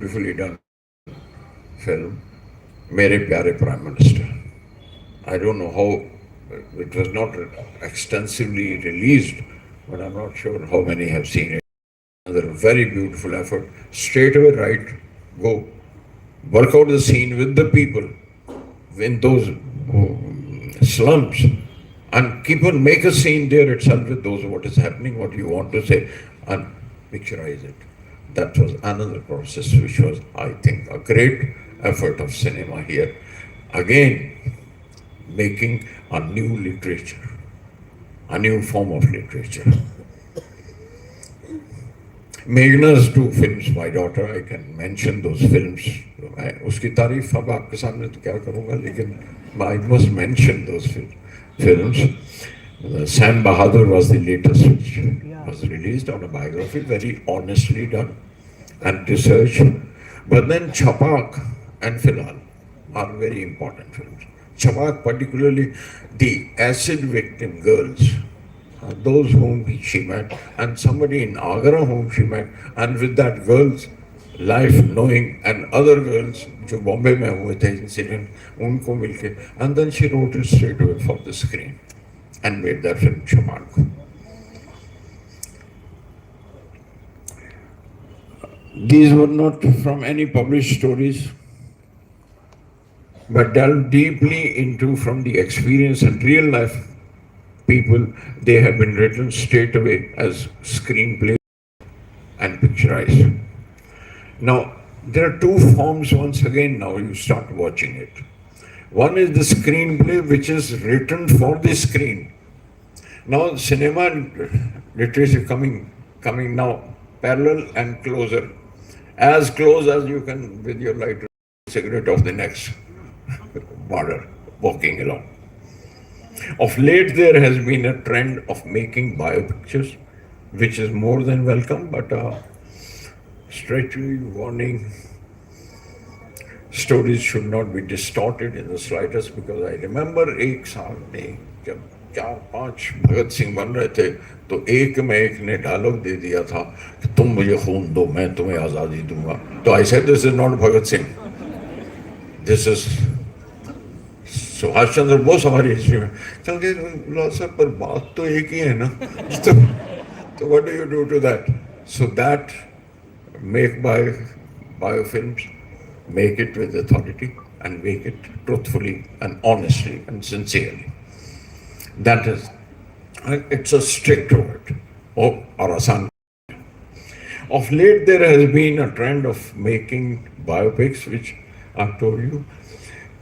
beautifully done film, Mere Pyare Prime Minister. I don't know how it was not extensively released, but I'm not sure how many have seen it. Another very beautiful effort. Straight away, right, go work out the scene with the people in those slums and keep on make a scene there itself with those what is happening, what you want to say, and picturize it. That was another process which was, I think, a great effort of cinema here. Again, making a new literature, a new form of literature. Meghna's two films, my daughter, I can mention those films. मैं उसकी तारीफ अब आपके सामने तो क्या करूँगा, लेकिन I must mention those films. Sam Bahadur was the latest, which was released on a biography, very honestly done and researched. But then Chapak and Filhal are very important films. Chapak, particularly the acid victim girls, those whom she met, and somebody in Agra whom she met, and with that girl's life knowing, and other girls जो बॉम्बे में हुए थे incident उनको मिलके, and then she wrote it straight away for the screen and made that film Chamak. These were not from any published stories, but delved deeply into from the experience and real life people. They have been written straight away as screenplays and picturized. Now, there are two forms once again now you start watching it. One is the screenplay which is written for the screen. Now, cinema and literature coming now parallel and closer. As close as you can with your lighter cigarette of the next border, walking along. Of late, there has been a trend of making biopictures, which is more than welcome, but statutory warning, stories should not be distorted in the slightest, because I remember एक साल में जब 4-5 भगत सिंह बन रहे थे तो एक में एक ने डायलॉग दे दिया था कि तुम मुझे खून दो मैं तुम्हें आज़ादी दूंगा. तो I said this is not Bhagat Singh, this is Subhash Chandra Bose हमारी हिस्ट्री में. चल के साहब पर बात तो एक ही है ना. तो what do you do to that? So that make biofilms, make it with authority and make it truthfully and honestly and sincerely. That is, it's a strict word. Or asan. Of late, there has been a trend of making biopics, which I've told you.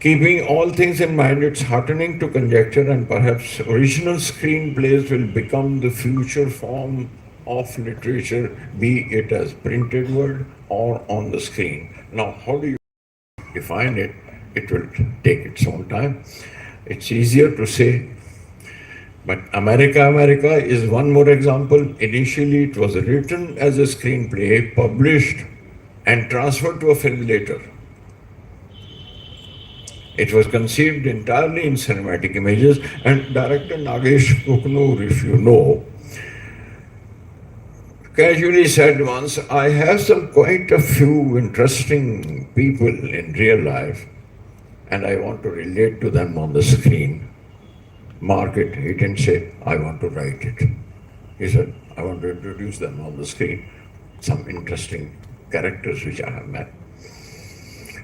Keeping all things in mind, it's heartening to conjecture, and perhaps original screenplays will become the future form of literature, be it as printed word or on the screen. Now, how do you define it? It will take its own time. It's easier to say, but America is one more example. Initially, it was written as a screenplay, published, and transferred to a film later. It was conceived entirely in cinematic images, and director Nagesh Kuknur, if you know, casually said once, I have some quite a few interesting people in real life, and I want to relate to them on the screen. Mark it. He didn't say, I want to write it. He said, I want to introduce them on the screen, some interesting characters which I have met.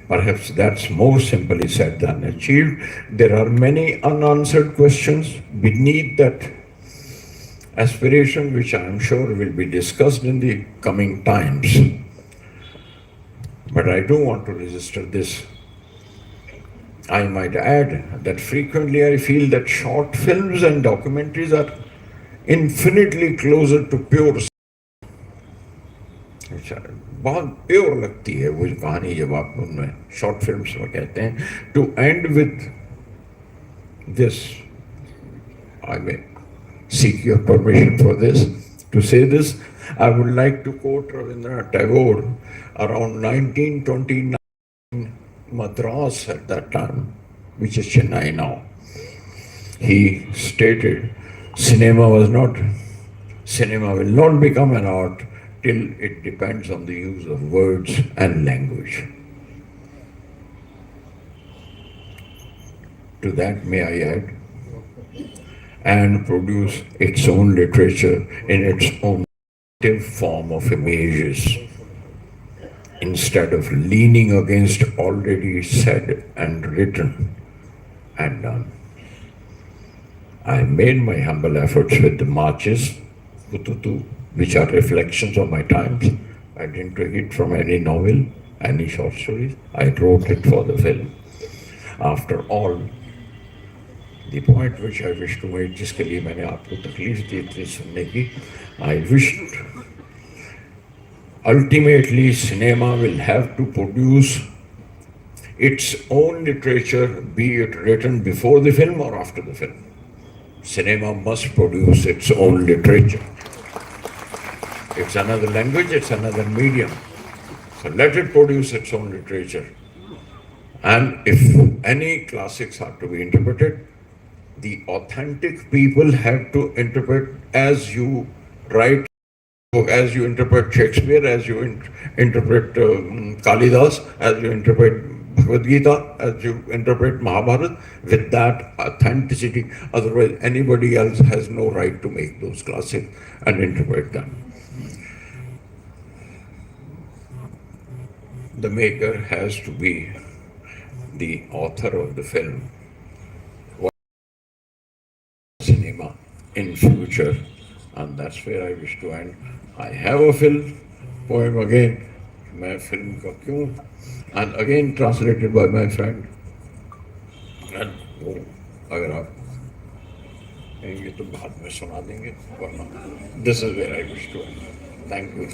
Perhaps that's more simply said than achieved. There are many unanswered questions beneath that aspiration, which I am sure will be discussed in the coming times. But I do want to register this. I might add that frequently I feel that short films and documentaries are infinitely closer to pure. बहुत pure लगती है वो कहानी जब आप उनमें short films में कहते हैं. To end with this, I may seek your permission for this, to say this. I would like to quote Rabindranath Tagore around 1929, Madras at that time, which is Chennai now. He stated, cinema will not become an art till it depends on the use of words and language. To that, may I add, and produce its own literature in its own form of images, instead of leaning against already said and written and done. I made my humble efforts with the marches, Kututu, which are reflections of my times. I didn't take it from any novel, any short stories. I wrote it for the film. After all, the point which I wish to make, जिसके लिए मैंने आपको तकलीफ दी थी सुनने की, I wished ultimately cinema will have to produce its own literature, be it written before the film or after the film. Cinema must produce its own literature. It's another language, it's another medium. So let it produce its own literature. And if any classics are to be interpreted, the authentic people have to interpret as you write, as you interpret Shakespeare, as you interpret Kalidas, as you interpret Bhagavad Gita, as you interpret Mahabharata, with that authenticity. Otherwise, anybody else has no right to make those classics and interpret them. The maker has to be the author of the film. Cinema in future, and that's where I wish to end. I have a film poem again, मैं film का क्यों, and again translated by my friend. And वो अगर आप कहेंगे तो बाद में सुना देंगे, वरना this is where I wish to end. Thank you.